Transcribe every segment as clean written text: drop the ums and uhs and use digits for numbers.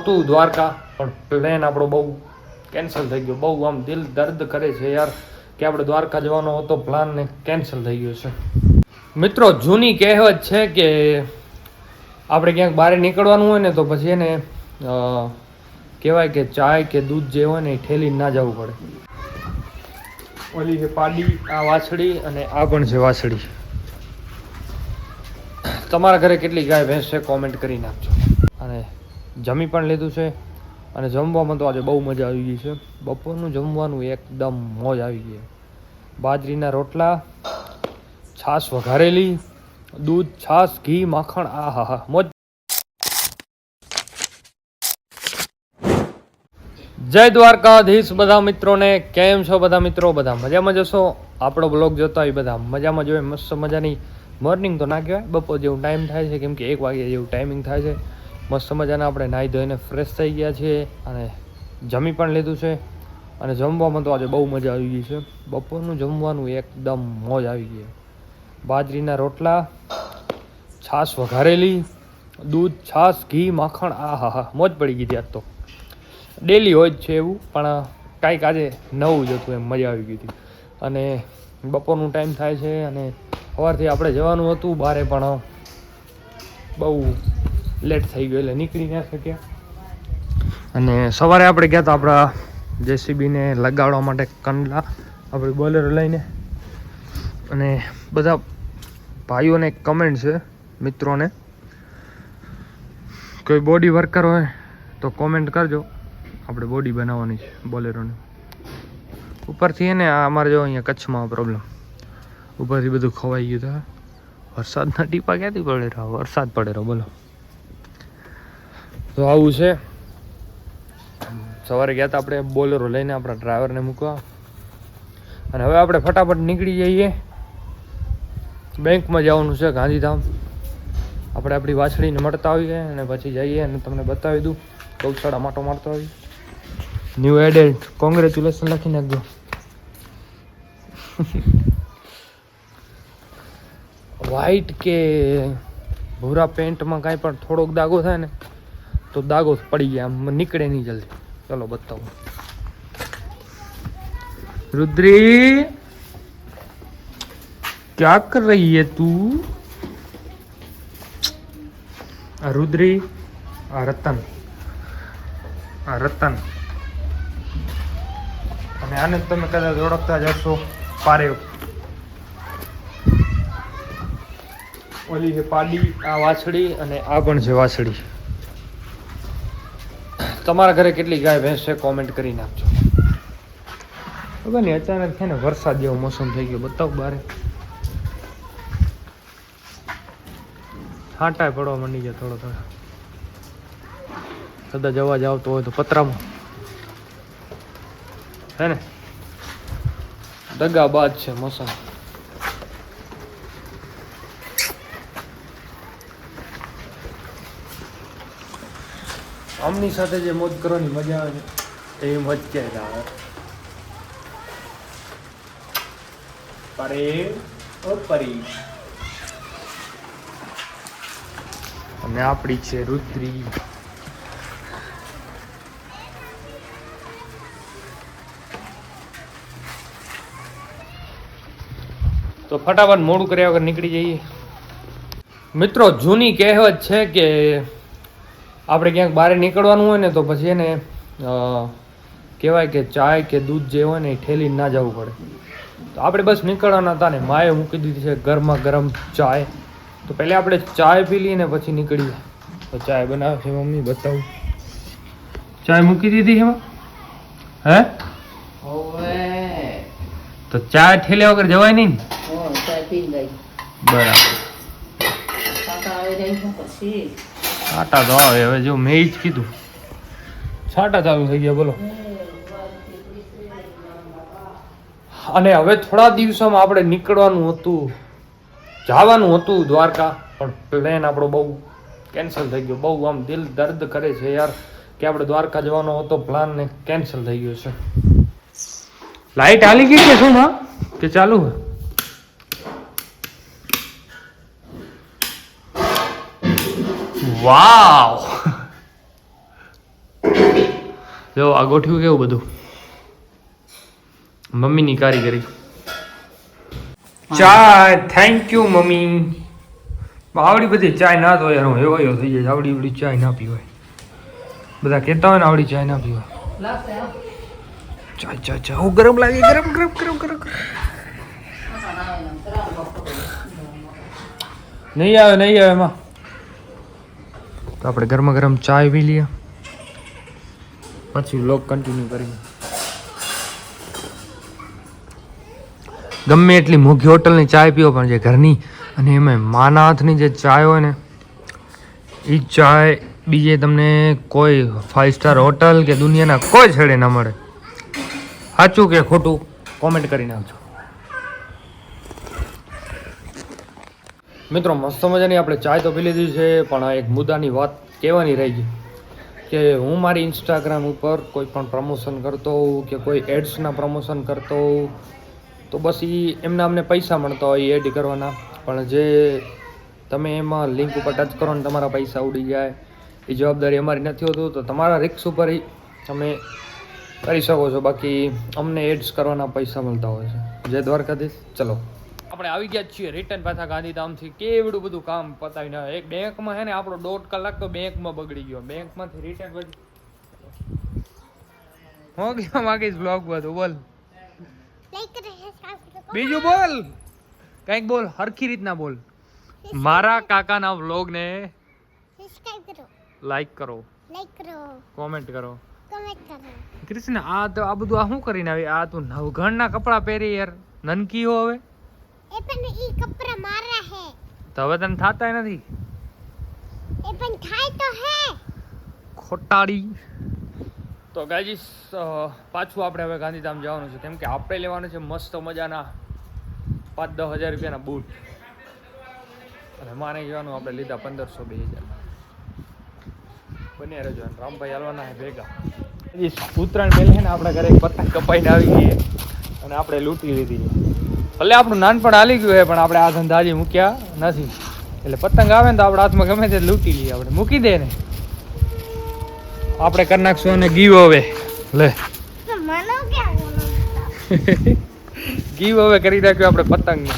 તું દ્વારકા પણ પ્લેન આપણો બહુ કેન્સલ થઈ ગયો. બહુ આમ દિલ દર્દ કરે છે યાર કે આપણે દ્વારકા જવાનો હતો પ્લાન ને કેન્સલ થઈ ગયો છે. મિત્રો જૂની કહેવત છે કે આપણે ક્યાંક બહાર નીકળવાનું હોય ને તો પછી એને કહેવાય કે ચાય કે દૂધ જે હોય ને એ ઠેલીને ના જવું પડે. ઓલી છે પાડી, આ વાછડી અને આ પણ છે વાછડી. તમારા ઘરે કેટલી ગાય ભેંસ છે કોમેન્ટ કરી નાખજો. અને જમી પણ લીધું છે અને જમવામાં તો આજે બહુ મજા આવી ગઈ છે. બપોરનું જમવાનું એકદમ મોજ આવી ગઈ. બાજરીના રોટલા, છાશ વઘારેલી, દૂધ, છાશ, ઘી, માખણ, આ હા હા મોજ. જય દ્વારકાધીશ બધા મિત્રોને. કેમ છો બધા મિત્રો? બધા મજામાં જશો. આપણો બ્લોગ જોતા હોય બધા મજામાં જોઈએ. મસ્ત મજાની મોર્નિંગ તો ના કહેવાય, બપોર જેવું ટાઈમ થાય છે, કેમ કે 1 વાગ્યા જેવું ટાઈમિંગ થાય છે. મસ્ત મજાના આપણે નાહી ધોઈને ફ્રેશ થઈ ગયા છીએ અને જમી પણ લીધું છે અને જમવામાં તો આજે બહુ મજા આવી ગઈ છે. બપોરનું જમવાનું એકદમ મોજ આવી ગઈ. બાજરીના રોટલા, છાશ વઘારેલી, દૂધ, છાશ, ઘી, માખણ, આ હા હા મોજ પડી ગઈ. ત્યાં તો ડેલી હોય જ છે એવું, પણ કાંઈક આજે નવું જ હતું, એમ મજા આવી ગઈ હતી. અને બપોરનું ટાઈમ થાય છે અને સવારથી આપણે જવાનું હતું બહારે, પણ બહુ લેટ થઈ ગયું એટલે નીકળી ના શક્યા. અને સવારે આપણે ગયા હતા આપણા જેસીબીને લગાડવા માટે કંડલા, આપણી બોલેરો લઈને. અને બધા ભાઈઓને કમેન્ટ છે, મિત્રોને, કોઈ બોડી વર્કર હોય તો કોમેન્ટ કરજો. આપણે બોડી બનાવવાની છે બોલેરોની. ઉપરથી એને અમારે જો અહીંયા કચ્છમાં પ્રોબ્લેમ, ઉપરથી બધું ખવાઈ ગયું હતું. વરસાદના ટીપા ક્યાંથી પડે રહ્યો? વરસાદ પડે રહ્યો, બોલો. તો આવું છે. સવારે ગયા હતા આપણે બોલેરો લઈને આપણા ડ્રાઈવરને મૂકવા, અને હવે આપણે ફટાફટ નીકળી જઈએ. બેંકમાં જવાનું છે ગાંધીધામ. આપણે આપણી વાછડીને મળતા આવીએ અને પછી જઈએ અને તમને બતાવી દઉં. ગૌશાળા માટો મારતો આવી. ન્યૂ એડલ્ટ કોંગ્રેચ્યુલેશન લખી નાખજો. વ્હાઈટ કે ભૂરા પેન્ટમાં કાંઈ પણ થોડોક દાગો થાય ને તો દાગો પડી ગયા, આમ નીકળે નહીં જલ્દી. ચલો બતાવો. रुद्री क्या कर रही है तू? रुद्री, रतन, रतन. અને આને તમે કદાચ ઓળખતા જ હશો, પારેવ. ઓલી છે પાડી, આ વાછડી અને આ પણ છે વાછડી. તમારા ઘરે કેટલી ગાય ભેંસ છે કોમેન્ટ કરી નાખજો. ખબર નહીં, અચાનક છે ને વરસાદ જેવો મોસમ થઈ ગયો. બતાવો બારે છાંટાય પડવા માંડી ગયા થોડો થોડો. કદાચ અવાજ આવતો હોય તો પતરામાં હે ને. દગા બાદ છે મોસમ. આમની સાથે જે મોજ કરવાની મજા આવે છે એ મોજ ક્યાંય ના આવે. પરે ઓ પરી. અને આપણી છે રુદ્રી. તો ફટાફટ મોડું કર્યા વગર નીકળી જઈએ. મિત્રો જૂની કહેવત છે કે આપણે ક્યાંક બહાર નીકળવાનું હોય ને તો પછી એને કહેવાય કે ચાય કે દૂધ જે હોય ને એ ઠેલીને ના જવું પડે. તો આપણે બસ નીકળવાના હતા ને માએ મૂકી દીધી છે ગરમા ગરમ ચાય. તો પહેલાં આપણે ચાય પી લઈએ ને પછી નીકળીએ. તો ચાય બનાવે છે મમ્મી, બતાવું. ચાય મૂકી દીધી છે એમાં? હે તો ચા ઠેલ્યા વગર જવાય નહીં ને? બરાબર. છાંટા તો આવે હવે. જો મેં જ કીધું છાંટા ચાલુ થઈ ગયા, બોલો. અને હવે થોડા દિવસોમાં આપણે નીકળવાનું હતું, જવાનું હતું દ્વારકા, પણ પ્લેન આપણો બહુ કેન્સલ થઈ ગયો. બહુ આમ દિલ દર્દ કરે છે યાર કે આપણે દ્વારકા જવાનો હતો પ્લાન ને કેન્સલ થઈ ગયો છે. લાઈટ હાલી ગઈ કે શું માં કે ચાલુ હે? વાવ, જો આ ગોઠવ્યું કેવું બધું મમ્મીની કારીગરી. ચાય, થેન્ક યુ મમ્મી. આવડી બધી ચાય ના તો યાર હું એવો થઈ જાય આવડી બધી ચાય ના પીવાય. બધા કહેતા હોય ને આવડી ચાય ના પીવાય. ચાય ચાય ચાય હું ગરમ લાગે ગરમ ગરમ ગરમ ગરમ. નહીં આવે એમાં. તો આપણે ગરમા ગરમ ચાય પી લઈએ પછી વ્લોગ કન્ટિન્યુ કરીએ. ગમે એટલી મોંઘી હોટલની ચાય પીવો પણ જે ઘરની અને એમાં માના હાથની જે ચાય હોય ને એ ચાય બીજે તમને કોઈ 5 સ્ટાર હોટલ કે દુનિયાના કોઈ છેડે ના મળે. સાચું કે ખોટું કોમેન્ટ કરી નાખજો મિત્રો. મસ્ત મજાની આપણે ચાય તો પી લીધી છે પણ એક મુદ્દાની વાત કહેવાની રહી ગઈ કે હું મારી ઇન્સ્ટાગ્રામ ઉપર કોઈ પણ પ્રમોશન કરતો હોઉં કે કોઈ એડ્સના પ્રમોશન કરતો હોઉં તો બસ એ એમના અમને પૈસા મળતા હોય એડ કરવાના, પણ જે તમે એમાં લિંક ઉપર ટચ કરો ને તમારા પૈસા ઉડી જાય એ જવાબદારી અમારી નથી હોતું. તો તમારા રિક્સ ઉપર તમે કરી શકો છો, બાકી અમને એડ્સ કરવાના પૈસા મળતા હોય છે. જય દ્વારકાધીશ. ચલો આપણે આવી ગયા છીએ રિટર્ન પાછા ગાંધીધામથી. કેવડું બધું કામ પતાવીને એક બેંકમાં છે ને આપણો 1.5 કલાક તો બેંકમાં બગડી ગયો. બેંકમાંથી રિટર્ન પછી હું કેવા માંગીશ બ્લોગ બધું બોલ, બીજું બોલ, કંઈક બોલ, હરખી રીતના બોલ. મારા કાકાના વ્લોગને લાઈક કરો, કોમેન્ટ કરો. કૃષ્ણ આ તો આ બધું આ શું કરીને આવી? આ તું નવઘણના કપડા પહેરી યાર, નનકી હો હવે. એ પણ ઈ કપડા મારા હે તો હવે તને થાતાય નથી. એ પણ થાય તો હે ખોટાડી. તો ગાઈસ પાછું આપણે હવે ગાંધીધામ જવાનું છે કેમ કે આપણે લેવાનું છે મસ્ત મજાના 5-10 હજાર રૂપિયાના બૂટ અને મારે જવાનું આપણે લીધા 1500-2000. બને રહેજો. રામભાઈ હાલવાના છે ભેગા. ઉત્તરાયણ પહેલે છે ને આપણા ઘરે પતંગ કપાઈને આવી ગઈ અને આપણે લૂંટી લીધી. ભલે આપણું નાનપણ હાલી ગયું છે પણ આપણે આ ધંધા હજી મૂક્યા નથી. એટલે પતંગ આવે ને તો આપણા હાથમાં ગમે તે લૂંટી લઈએ. આપણે મૂકી દે ને આપણે કરી નાખશું અને ગીવ હવે લે ગીવ હવે કરી નાખ્યું આપણે પતંગ ને.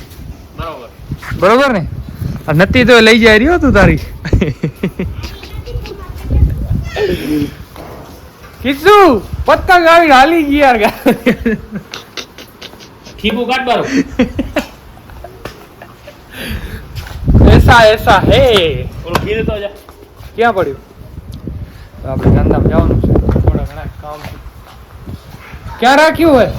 બરોબર ને? નથી તો લઈ જાય રહ્યો તું તારી. કીધું પતંગ આવી હાલી ગઈ યાર. ठीबू काट बारो ऐसा है. और गिर तो जा ક્યાં પડ્યું? આપણે ગાંધીધામ જવાનું છે, થોડા ઘણા કામ છે. ક્યાં રાખ્યું હોય?